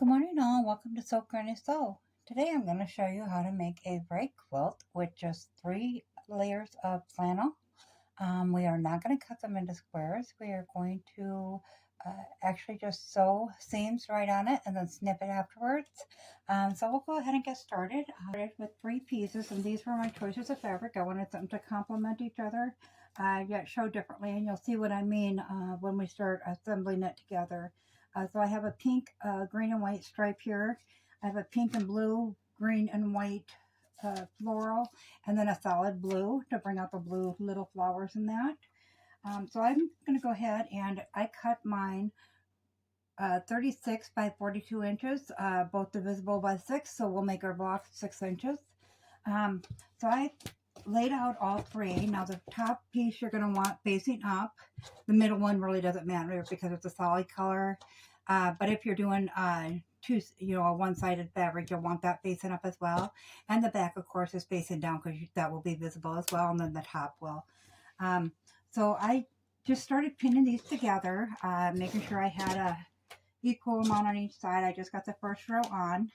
Good morning all, welcome to Sew Granny Sew. Today I'm going to show you how to make a rag quilt with just 3 layers of flannel. We are not going to cut them into squares. We are going to actually just sew seams right on it and then snip it afterwards. So we'll go ahead and get started. I started with 3 pieces, and these were my choices of fabric. I wanted something to complement each other, yet show differently, and you'll see what I mean when we start assembling it together. So I have a pink, green, and white stripe here. I have a pink and blue, green and white floral, and then a solid blue to bring out the blue little flowers in that. So I'm going to go ahead and I cut mine 36 by 42 inches, both divisible by 6, so we'll make our block 6 inches. So I laid out all 3. Now the top piece you're going to want facing up. The middle one really doesn't matter because it's a solid color. But if you're doing a one-sided fabric, you'll want that facing up as well. And the back, of course, is facing down because that will be visible as well, and then the top will. So I just started pinning these together, making sure I had a equal amount on each side. I just got the first row on.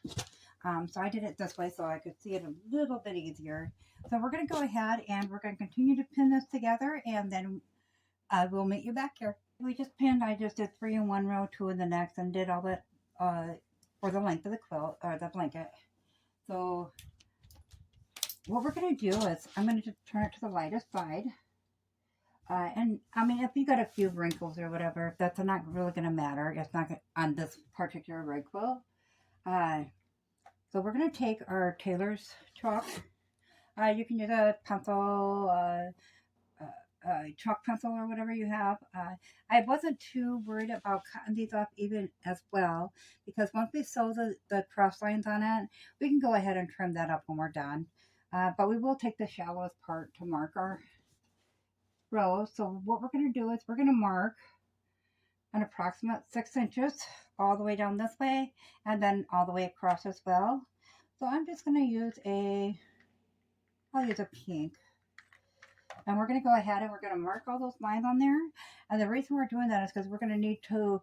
So I did it this way so I could see it a little bit easier. So we're going to go ahead and we're going to continue to pin this together, and then we'll meet you back here. We just pinned, I just did 3 in one row, 2 in the next, and did all that for the length of the quilt, or the blanket. So what we're going to do is I'm going to turn it to the lightest side. And I mean, if you got a few wrinkles or whatever, that's not really going to matter. It's not on this particular rag quilt. So we're going to take our tailor's chalk. You can use a pencil, chalk pencil, or whatever you have. I wasn't too worried about cutting these off even as well, because once we sew the cross lines on it, we can go ahead and trim that up when we're done. But we will take the shallowest part to mark our rows. So what we're going to do is we're going to mark an approximate 6 inches all the way down this way, and then all the way across as well. So I'm just going to use I'll use a pink. And we're going to go ahead and we're going to mark all those lines on there. And the reason we're doing that is because we're going to need to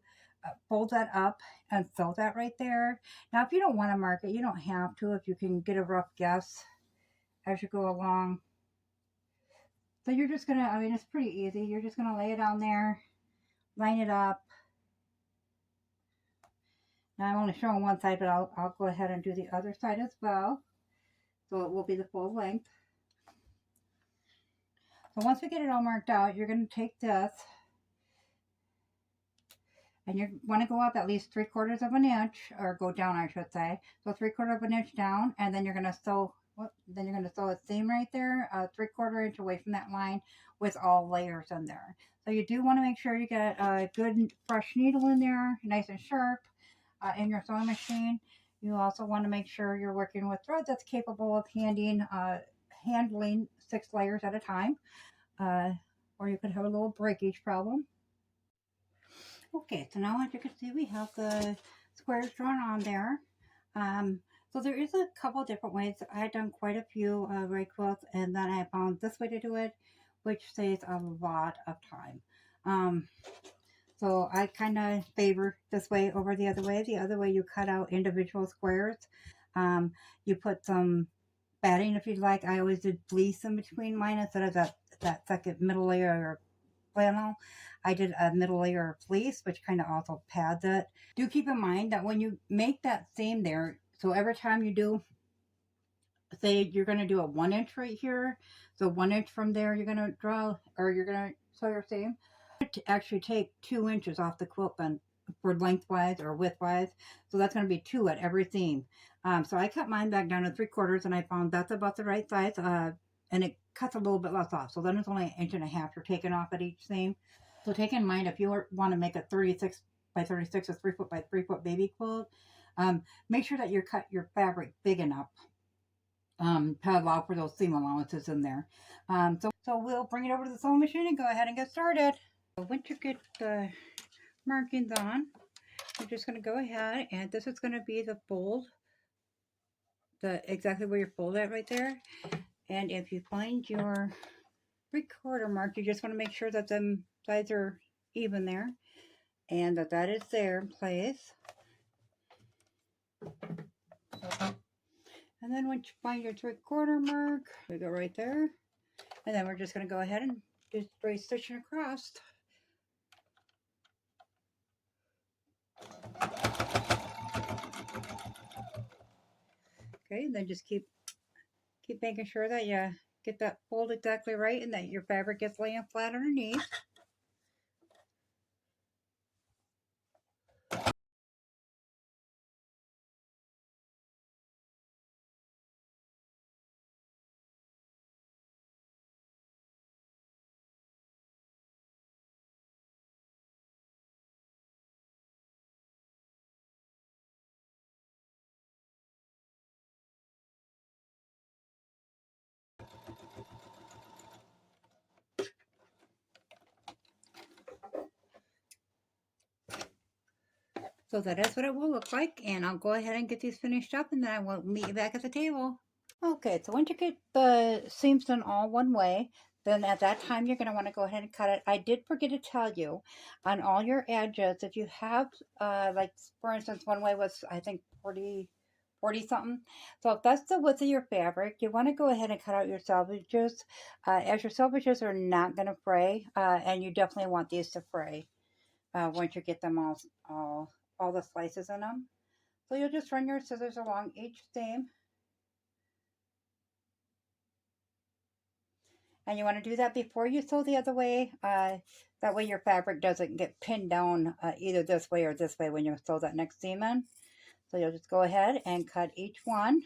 fold that up and sew that right there. Now, if you don't want to mark it, you don't have to, if you can get a rough guess as you go along. So you're just going to, I mean, it's pretty easy. You're just going to lay it on there, line it up. Now, I'm only showing one side, but I'll go ahead and do the other side as well. So it will be the full length. So once we get it all marked out, you're going to take this and you want to go up at least 3/4 of an inch, or go down, I should say. So 3/4 of an inch down, and then you're going to sew. Then you're going to sew a seam right there, 3/4 inch away from that line, with all layers in there. So you do want to make sure you get a good fresh needle in there, nice and sharp, in your sewing machine. You also want to make sure you're working with thread that's capable of handling 6 layers at a time, or you could have a little breakage problem. Okay, so now as you can see, we have the squares drawn on there. So there is a couple different ways. I had done quite a few rag quilts, and then I found this way to do it, which saves a lot of time. So I kind of favor this way over the other way. The other way, you cut out individual squares. You put some batting if you'd like. I always did fleece in between mine instead of that second middle layer flannel. I did a middle layer of fleece, which kind of also pads it. Do keep in mind that when you make that seam there, so every time you do, say you're going to do a 1 inch right here, so 1 inch from there you're going to draw, or you're going to sew your seam, to actually take 2 inches off the quilt bend for lengthwise or widthwise. So that's going to be 2 at every seam. So I cut mine back down to 3/4, and I found that's about the right size, and it cuts a little bit less off. So then it's only 1.5 inches you're taking off at each seam. So take in mind, if you want to make a 36 by 36 or 3 foot by 3 foot baby quilt, make sure that you cut your fabric big enough to allow for those seam allowances in there. So we'll bring it over to the sewing machine and go ahead and get started. So once you get the markings on, you're just going to go ahead, and this is going to be the fold, exactly where you're folded at right there. And if you find your 3/4 mark, you just want to make sure that the sides are even there, and that is there in place. And then once you find your 3/4 mark, we go right there. And then we're just going to go ahead and do straight stitching across. Okay, and then just keep making sure that you get that fold exactly right and that your fabric gets laying flat underneath. So that is what it will look like, and I'll go ahead and get these finished up, and then I will meet you back at the table. Okay, so once you get the seams done all one way, then at that time you're going to want to go ahead and cut it. I did forget to tell you, on all your edges, if you have, like for instance, one way was, I think, 40 something. So if that's the width of your fabric, you want to go ahead and cut out your selvages, as your selvages are not going to fray, and you definitely want these to fray once you get them all the slices in them. So you'll just run your scissors along each seam. And you want to do that before you sew the other way. That way your fabric doesn't get pinned down either this way or this way when you sew that next seam in. So you'll just go ahead and cut each one.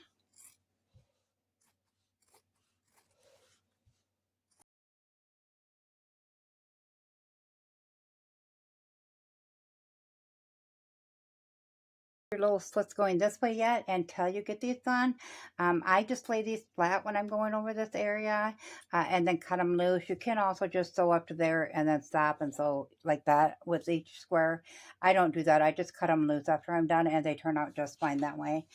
Your little slits going this way yet until you get these done. I just lay these flat when I'm going over this area and then cut them loose. You can also just sew up to there and then stop and sew like that with each square. I don't do that. I just cut them loose after I'm done and they turn out just fine that way.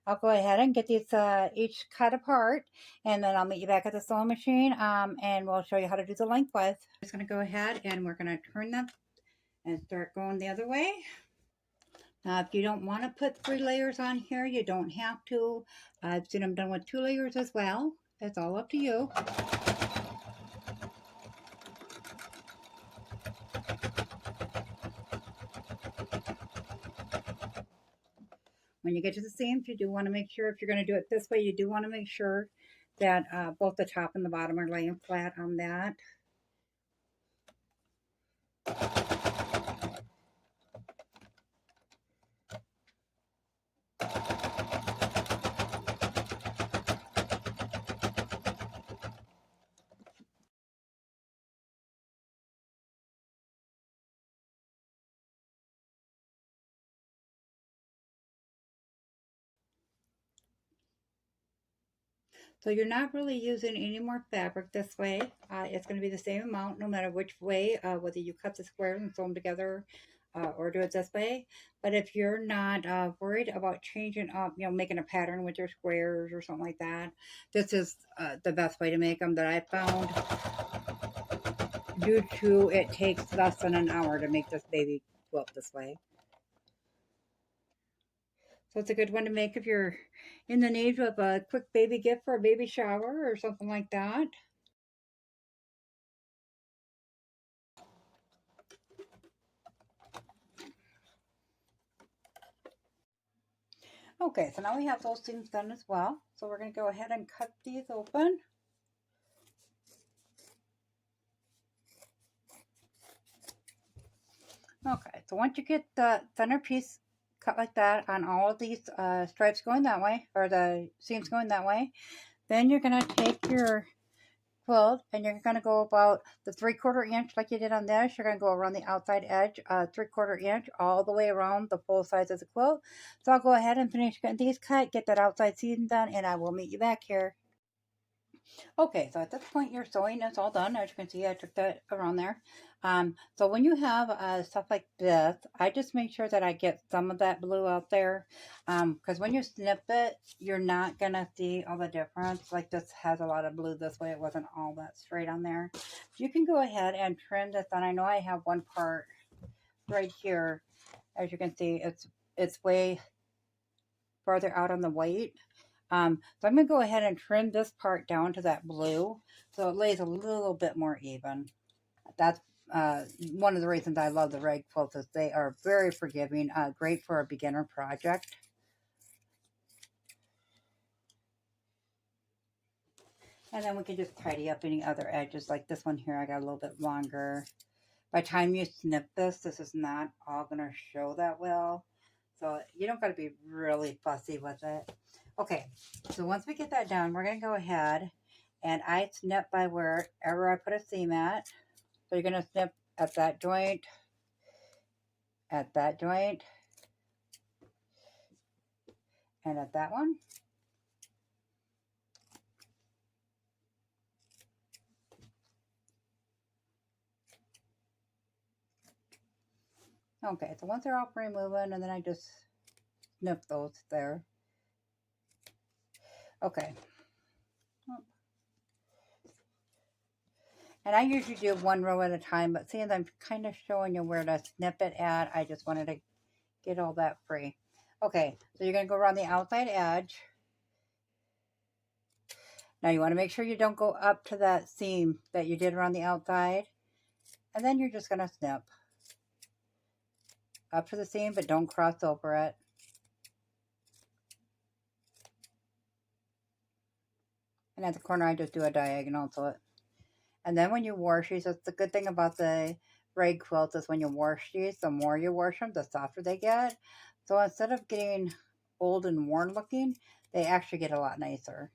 I'll go ahead and get these each cut apart, and then I'll meet you back at the sewing machine and we'll show you how to do the lengthwise. I'm just going to go ahead and we're going to turn them and start going the other way. Now, if you don't want to put 3 layers on here, you don't have to. I've seen them done with 2 layers as well. It's all up to you. When you get to the seams, you do want to make sure, if you're going to do it this way, you do want to make sure that both the top and the bottom are laying flat on that. So you're not really using any more fabric this way. It's going to be the same amount no matter which way, whether you cut the squares and sew them together or do it this way. But if you're not worried about changing up, making a pattern with your squares or something like that, this is the best way to make them that I found, due to it takes less than an hour to make this baby quilt this way. So it's a good one to make if you're in the need of a quick baby gift for a baby shower or something like that. Okay, so now we have those seams done as well. So we're going to go ahead and cut these open. Okay, so once you get the center piece cut like that on all of these stripes going that way, or the seams going that way, then you're going to take your quilt and you're going to go about the 3/4 inch like you did on this. You're going to go around the outside edge 3/4 inch all the way around the full size of the quilt. So I'll go ahead and finish getting these cut, get that outside seam done, and I will meet you back here. Okay, so at this point your sewing is all done. As you can see, I took that around there. So when you have stuff like this, I just make sure that I get some of that blue out there. Because when you snip it, you're not going to see all the difference. Like this has a lot of blue this way. It wasn't all that straight on there. You can go ahead and trim this on. I know I have one part right here. As you can see, it's way farther out on the white. So I'm going to go ahead and trim this part down to that blue so it lays a little bit more even. That's one of the reasons I love the Rag Quilts is they are very forgiving, great for a beginner project. And then we can just tidy up any other edges, like this one here, I got a little bit longer. By the time you snip this, this is not all going to show that well. So you don't got to be really fussy with it. Okay, so once we get that done, we're going to go ahead and I snip by wherever I put a seam at. So you're going to snip at that joint, and at that one. Okay, so once they're all free moving, and then I just snip those there. Okay. And I usually do one row at a time, but seeing I'm kind of showing you where to snip it at, I just wanted to get all that free. Okay, so you're going to go around the outside edge. Now you want to make sure you don't go up to that seam that you did around the outside. And then you're just going to snip up to the seam, but don't cross over it. And at the corner, I just do a diagonal to it. And then when you wash these, that's the good thing about the Rag Quilt is when you wash these, the more you wash them, the softer they get. So instead of getting old and worn looking, they actually get a lot nicer.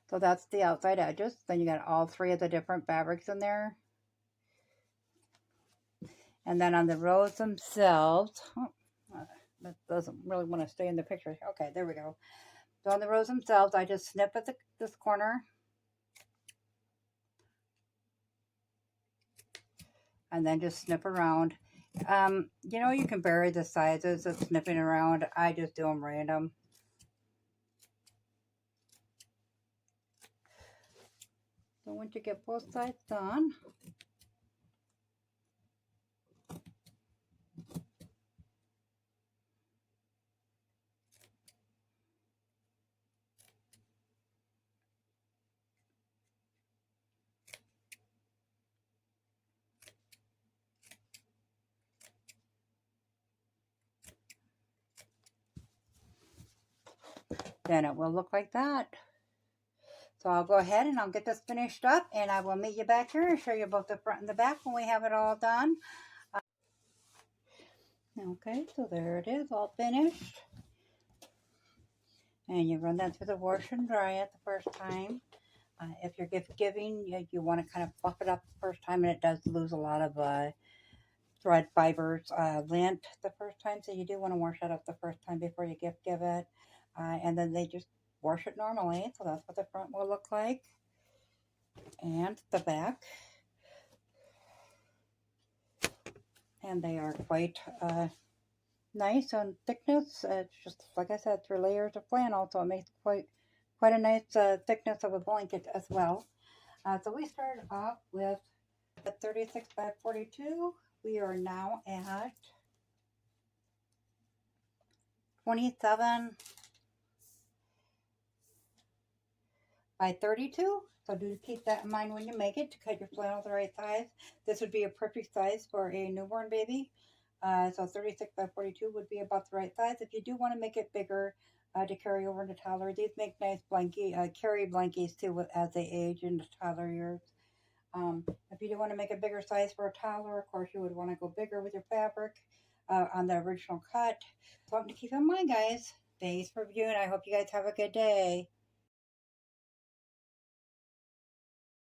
So that's the outside edges. Then you got all three of the different fabrics in there. And then on the rows themselves, that doesn't really want to stay in the picture. Okay, there we go. So on the rows themselves, I just snip at this corner. And then just snip around. You know, you can vary the sizes of snipping around. I just do them random. So once you get both sides done, then it will look like that. So I'll go ahead and I'll get this finished up and I will meet you back here and show you both the front and the back when we have it all done. Okay, so there it is, all finished. And you run that through the wash and dry it the first time. If you're gift giving, you want to kind of fluff it up the first time, and it does lose a lot of thread fibers lint the first time, so you do want to wash it up the first time before you gift give it. And then they just wash it normally, so that's what the front will look like. And the back. And they are quite nice on thickness. It's just, like I said, 3 layers of flannel, so it makes quite a nice thickness of a blanket as well. So we started off with a 36 by 42. We are now at 27 by 32. So do keep that in mind when you make it to cut your flannel the right size. This would be a perfect size for a newborn baby. So 36 by 42 would be about the right size. If you do want to make it bigger to carry over into toddler, these make nice carry blankies too as they age into toddler years. If you do want to make a bigger size for a toddler, of course you would want to go bigger with your fabric on the original cut. Something to keep in mind, guys. Thanks for viewing. I hope you guys have a good day.